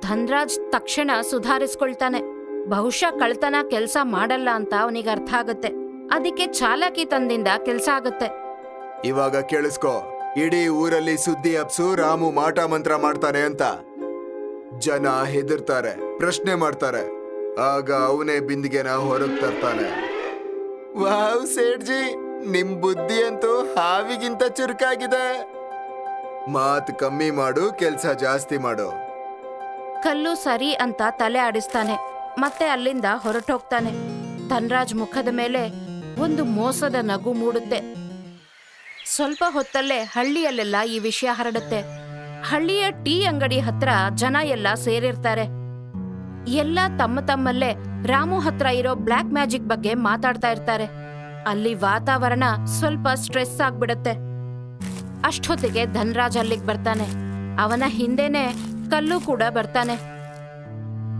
ಧನ್ರಾಜ್ ತಕ್ಷಣ ಸುಧಾರಿಸ್ಕೊಳ್ತಾನೆ. ಬಹುಶಃ ಕಳ್ತನ ಕೆಲ್ಸ ಮಾಡಲ್ಲ ಅಂತ ಅವನಿಗೆ ಅರ್ಥ ಆಗುತ್ತೆ. ಅದಕ್ಕೆ ಚಾಲಾಕಿ ತಂದಿಂದ ಕೆಲ್ಸ ಆಗುತ್ತೆ. ಇವಾಗ ಕೇಳಿಸ್ಕೊ, ಇಡೀ ಊರಲ್ಲಿ ಸುದ್ದಿ ಹಬ್ಸು ರಾಮು ಮಾಟ ಮಂತ್ರ ಮಾಡ್ತಾನೆ ಅಂತ. ಜನ ಹೆದರ್ತಾರೆ, ಪ್ರಶ್ನೆ ಮಾಡ್ತಾರೆ. ಆಗ ಅವನೇ ಬಿಂದಿಗೆನ ಹೊರಗ್ ತರ್ತಾನೆ. ವಾವ್ ಸೇಡ್ಜಿ, ನಿಮ್ ಬುದ್ಧಿ ಅಂತೂ ಹಾವಿಗಿಂತ ಚುರುಕಾಗಿದೆ. ಮಾತ್ ಕಮ್ಮಿ ಮಾಡು, ಕೆಲ್ಸ ಜಾಸ್ತಿ ಮಾಡು. ಕಲ್ಲು ಸರಿ ಅಂತ ತಲೆ ಆಡಿಸ್ತಾನೆ. ಮತ್ತೆ ಅಲ್ಲಿಂದ ಹೊರಟೋಗ್ತಾನೆ. ಧನ್ರಾಜ್ ಮುಖದ ಮೇಲೆ ಒಂದು ಮೋಸದ ನಗು ಮೂಡುತ್ತೆ. ಸ್ವಲ್ಪ ಹೊತ್ತಲ್ಲೇ ಹಳ್ಳಿಯಲ್ಲೆಲ್ಲ ಈ ವಿಷಯ ಹರಡುತ್ತೆ. ಹಳ್ಳಿಯ ಟೀ ಅಂಗಡಿ ಹತ್ರ ಜನ ಎಲ್ಲ ಸೇರಿರ್ತಾರೆ. ಎಲ್ಲ ತಮ್ಮ ತಮ್ಮಲ್ಲೇ ರಾಮು ಹತ್ರ ಇರೋ ಬ್ಲ್ಯಾಕ್ ಮ್ಯಾಜಿಕ್ ಬಗ್ಗೆ ಮಾತಾಡ್ತಾ ಇರ್ತಾರೆ. ಅಲ್ಲಿ ವಾತಾವರಣ ಸ್ವಲ್ಪ ಸ್ಟ್ರೆಸ್ ಆಗ್ಬಿಡತ್ತೆ. ಅಷ್ಟೊತ್ತಿಗೆ ಧನ್ರಾಜ್ ಅಲ್ಲಿಗೆ ಬರ್ತಾನೆ. ಅವನ ಹಿಂದೆನೆ ಕಲ್ಲು ಕೂಡ ಬರ್ತಾನೆ.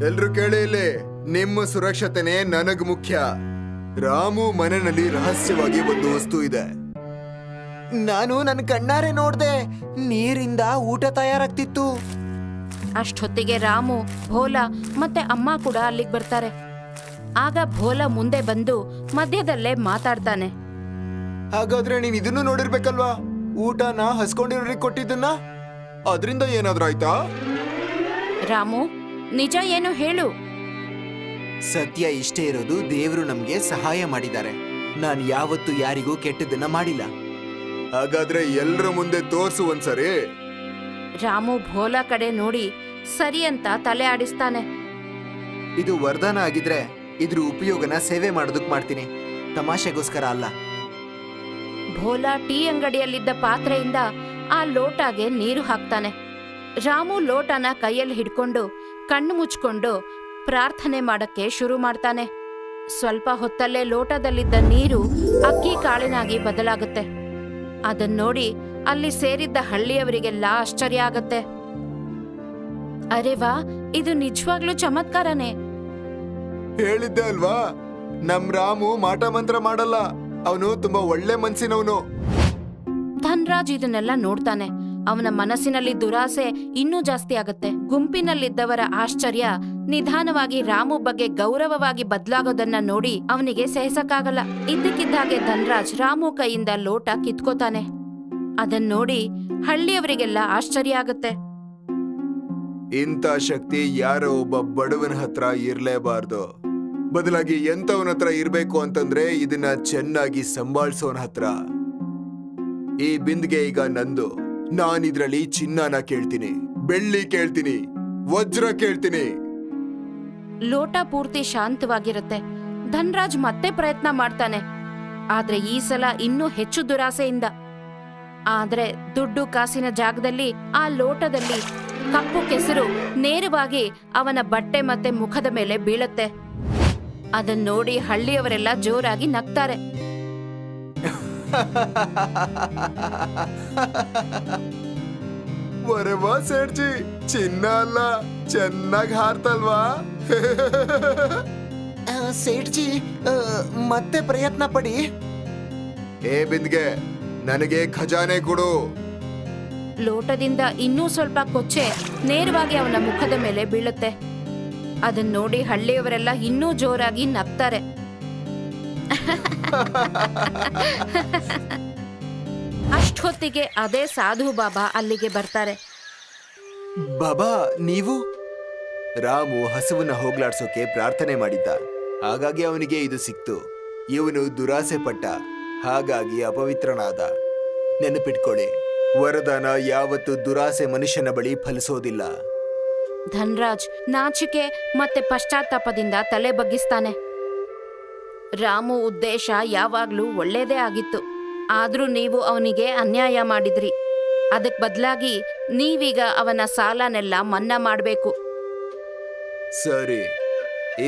ಎಲ್ರು ಕೇಳಿ ಇಲ್ಲಿ, ನಿಮ್ಮ ಸುರಕ್ಷತೆನೇ ನನಗ್ ಮುಖ್ಯ. ರಾಮು ಮನೆಯಲ್ಲಿ ರಹಸ್ಯವಾಗಿ ಒಂದು ವಸ್ತು ಇದೆ. ನಾನು ನನ್ನ ಕಣ್ಣಾರೆ ನೋಡ್ದೆ, ನೀರಿಂದ ಊಟ ತಯಾರಾಗ್ತಿತ್ತು. ಅಷ್ಟೊತ್ತಿಗೆ ರಾಮು, ಭೋಲಾ ಮತ್ತೆ ಅಮ್ಮ ಕೂಡ ಅಲ್ಲಿಗೆ ಬರ್ತಾರೆ. ಆಗ ಭೋಲಾ ಮುಂದೆ ಬಂದು ಮಧ್ಯದಲ್ಲೇ ಮಾತಾಡ್ತಾನೆ. ಹಾಗಾದ್ರೆ ನೀನ್ ಇದನ್ನು ನೋಡಿರ್ಬೇಕಲ್ವಾ? ಊಟನ ಹಸ್ಕೊಂಡಿರೋರಿಗೆ ಕೊಟ್ಟಿದ್ದನ್ನ. ಅದರಿಂದ ಏನಾದ್ರೂ ಆಯ್ತಾ? ರಾಮು, ನಿಜ ಏನು ಹೇಳು. ಸತ್ಯ ಇಷ್ಟೇ ಇರೋದು, ದೇವರು ನಮ್ಗೆ ಸಹಾಯ ಮಾಡಿದ್ದಾರೆ. ನಾನ್ ಯಾವತ್ತೂ ಯಾರಿಗೂ ಕೆಟ್ಟದನ್ನ ಮಾಡಿಲ್ಲ. ಹಾಗಾದ್ರೆ ಎಲ್ರ ಮುಂದೆ ತೋರ್ಸು ಒಂದ್ಸರಿ. ರಾಮು ಭೋಲಾ ಕಡೆ ನೋಡಿ ಸರಿ ಅಂತ ತಲೆ ಆಡಿಸ್ತಾನೆ. ಇದು ವರದಾನ ಆಗಿದ್ರೆ ಇದ್ರ ಉಪಯೋಗನ ಸೇವೆ ಮಾಡೋದಕ್ ಮಾಡ್ತೀನಿ, ತಮಾಷೆಗೋಸ್ಕರ ಅಲ್ಲ. ಭೋಲಾ ಟೀ ಅಂಗಡಿಯಲ್ಲಿದ್ದ ಪಾತ್ರೆಯಿಂದ ಆ ಲೋಟಗೆ ನೀರು ಹಾಕ್ತಾನೆ. ರಾಮು ಲೋಟನ ಕೈಯಲ್ಲಿ ಹಿಡ್ಕೊಂಡು ಕಣ್ಣು ಮುಚ್ಕೊಂಡು ಪ್ರಾರ್ಥನೆ ಮಾಡಕ್ಕೆ ಶುರು ಮಾಡ್ತಾನೆ. ಸ್ವಲ್ಪ ಹೊತ್ತಲ್ಲೇ ಲೋಟದಲ್ಲಿದ್ದ ನೀರು ಅಕ್ಕಿ ಕಾಳಿನಾಗಿ ಬದಲಾಗುತ್ತೆ. ಅದನ್ನೋಡಿ ಅಲ್ಲಿ ಸೇರಿದ್ದ ಹಳ್ಳಿಯವರಿಗೆಲ್ಲ ಆಶ್ಚರ್ಯ ಆಗತ್ತೆ. ಅರೆ ವಾ, ಇದು ನಿಜವಾಗ್ಲೂ ಚಮತ್ಕಾರನೇ. ಹೇಳಿದ್ದೆ ಅಲ್ವಾ, ನಮ್ ರಾಮು ಮಾಟ ಮಂತ್ರ ಮಾಡಲ್ಲ. ಅವನು ತುಂಬಾ ಒಳ್ಳೆ ಮನ್ಸಿನವನು. ಧನ್ರಾಜ್ ಇದನ್ನೆಲ್ಲ ನೋಡ್ತಾನೆ. ಅವನ ಮನಸ್ಸಿನಲ್ಲಿ ದುರಾಸೆ ಇನ್ನೂ ಜಾಸ್ತಿ ಆಗತ್ತೆ. ಗುಂಪಿನಲ್ಲಿದ್ದವರ ಆಶ್ಚರ್ಯ ನಿಧಾನವಾಗಿ ರಾಮು ಬಗ್ಗೆ ಗೌರವವಾಗಿ ಬದಲಾಗೋದನ್ನ ನೋಡಿ ಅವನಿಗೆ ಸಹಿಸಕ್ಕಾಗಲ್ಲ. ಇದ್ದಕ್ಕಿದ್ದಾಗೆ ಧನ್ರಾಜ್ ರಾಮು ಕೈಯಿಂದ ಲೋಟ ಕಿತ್ಕೋತಾನೆ. ಅದನ್ ನೋಡಿ ಹಳ್ಳಿಯವರಿಗೆಲ್ಲ ಆಶ್ಚರ್ಯ ಆಗತ್ತೆ. ಇಂಥ ಶಕ್ತಿ ಯಾರೋ ಒಬ್ಬ ಬಡವನ ಹತ್ರ ಇರ್ಲೇಬಾರ್ದು. ಬದಲಾಗಿ ಎಂತವನ ಹತ್ರ ಇರ್ಬೇಕು ಅಂತಂದ್ರೆ ಇದನ್ನ ಚೆನ್ನಾಗಿ ಸಂಭಾಳಿಸೋನ ಹತ್ರ. ಈ ಬಿಂದಿಗೆ ಈಗ ನಂದು. ನಾನಿದ್ರಲ್ಲಿ ಚಿನ್ನನ ಕೇಳ್ತೀನಿ, ಬೆಳ್ಳಿ ಕೇಳ್ತೀನಿ, ವಜ್ರ ಕೇಳ್ತೀನಿ. ಲೋಟ ಪೂರ್ತಿ ಶಾಂತವಾಗಿರುತ್ತೆ. ಧನ್ರಾಜ್ ಮತ್ತೆ ಪ್ರಯತ್ನ ಮಾಡ್ತಾನೆ, ಆದ್ರೆ ಈ ಸಲ ಇನ್ನೂ ಹೆಚ್ಚು ದುರಾಸೆಯಿಂದ. ಆದ್ರೆ ದುಡ್ಡು ಕಾಸಿನ ಜಾಗದಲ್ಲಿ ಆ ಲೋಟದಲ್ಲಿ ಕಪ್ಪು ಕೆಸರು ನೇರವಾಗಿ ಅವನ ಬಟ್ಟೆ ಮತ್ತೆ ಮುಖದ ಮೇಲೆ ಬೀಳುತ್ತೆ. ಅದನ್ನ ನೋಡಿ ಹಳ್ಳಿಯವರೆಲ್ಲ ಜೋರಾಗಿ ನಗ್ತಾರೆ. ವರವಾ ಸೇಡ್ಜಿ, ಚಿನ್ನ ಅಲ್ಲ, ಚೆನ್ನಾಗಿ ಹಾರ್ತಲ್ವಾ? ಸೇಠ್ಜಿ, ಮತ್ತೆ ಪ್ರಯತ್ನ ಪಡಿ. ಏ ಬಿಂದಿಗೆ, ನನಗೆ ಖಜಾನೆ ಕೊಡು. ಲೋಟದಿಂದ ಇನ್ನೂ ಸ್ವಲ್ಪ ಕೊಚ್ಚೆ ನೇರವಾಗಿ ಅವನ ಮುಖದ ಮೇಲೆ ಬೀಳುತ್ತೆ. ಅದನ್ನ ನೋಡಿ ಹಳ್ಳಿಯವರೆಲ್ಲ ಇನ್ನೂ ಜೋರಾಗಿ ನಗ್ತಾರೆ. ಅಷ್ಟೊತ್ತಿಗೆ ಅದೇ ಸಾಧು ಬಾಬಾ ಅಲ್ಲಿಗೆ ಬರ್ತಾರೆ. ಬಾಬಾ, ನೀವು? ರಾಮು ಹಸುವನ್ನ ಹೋಗ್ಲಾಡ್ಸೋಕೆ ಪ್ರಾರ್ಥನೆ ಮಾಡಿದ್ದ, ಹಾಗಾಗಿ ಅವನಿಗೆ ಇದು ಸಿಕ್ತು. ಇವನು ದುರಾಸೆ ಪಟ್ಟ, ಹಾಗಾಗಿ ಅಪವಿತ್ರನಾದ. ನೆನಪಿಟ್ಕೊಳ್ಳಿ, ವರದಾನ ಯಾವತ್ತು ದುರಾಸೆ ಮನುಷ್ಯನ ಬಳಿ ಫಲಿಸೋದಿಲ್ಲ. ಧನ್ರಾಜ್ ನಾಚಿಕೆ ಮತ್ತೆ ಪಶ್ಚಾತ್ತಾಪದಿಂದ ತಲೆ ಬಗ್ಗಿಸ್ತಾನೆ. ರಾಮು ಉದ್ದೇಶ ಯಾವಾಗ್ಲೂ ಒಳ್ಳೇದೇ ಆಗಿತ್ತು, ಆದ್ರೂ ನೀವು ಅವನಿಗೆ ಅನ್ಯಾಯ ಮಾಡಿದ್ರಿ. ಅದಕ್ ಬದಲಾಗಿ ನೀವೀಗ ಅವನ ಸಾಲನೆಲ್ಲ ಮನ್ನಾ ಮಾಡ್ಬೇಕು. ಸರಿ,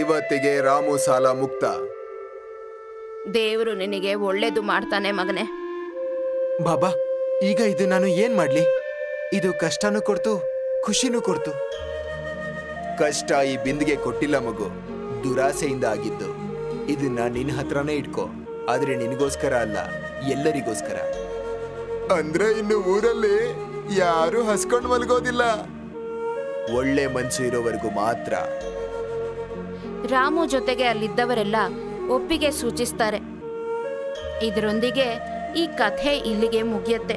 ಇವತ್ತಿಗೆ ರಾಮು ಸಾಲ ಮುಕ್ತ. ದೇವರು ನಿನಗೆ ಒಳ್ಳೇದು ಮಾಡ್ತಾನೆ ಮಗನೇ. ಬಾಬಾ, ಈಗ ಇದು ನಾನು ಏನ್ ಮಾಡ್ಲಿ? ಇದು ಕಷ್ಟನೂ ಕೊಡ್ತು, ಖುಷಿನೂ ಕೊಡ್ತು. ಕಷ್ಟ ಈ ಬಿಂದಿಗೆ ಕೊಟ್ಟಿಲ್ಲ ಮಗು, ದುರಾಸೆಯಿಂದ ಆಗಿದ್ದು. ಇದನ್ನ ನಿನ್ನ ಹತ್ರನೇ ಇಟ್ಕೋ, ಆದ್ರೆ ನಿನಗೋಸ್ಕರ ಅಲ್ಲ, ಎಲ್ಲರಿಗೋಸ್ಕರ. ಅಂದ್ರೆ ಇನ್ನು ಊರಲ್ಲಿ ಯಾರು ಹಸ್ಕೊಂಡ್ ಮಲ್ಗೋದಿಲ್ಲ, ಒಳ್ಳೆ ಮನ್ಸು ಇರೋವರೆಗೂ ಮಾತ್ರ. ರಾಮು ಜೊತೆಗೆ ಅಲ್ಲಿದ್ದವರೆಲ್ಲ ಒಪ್ಪಿಗೆ ಸೂಚಿಸ್ತಾರೆ. ಇದರೊಂದಿಗೆ ಈ ಕಥೆ ಇಲ್ಲಿಗೆ ಮುಗಿಯುತ್ತೆ.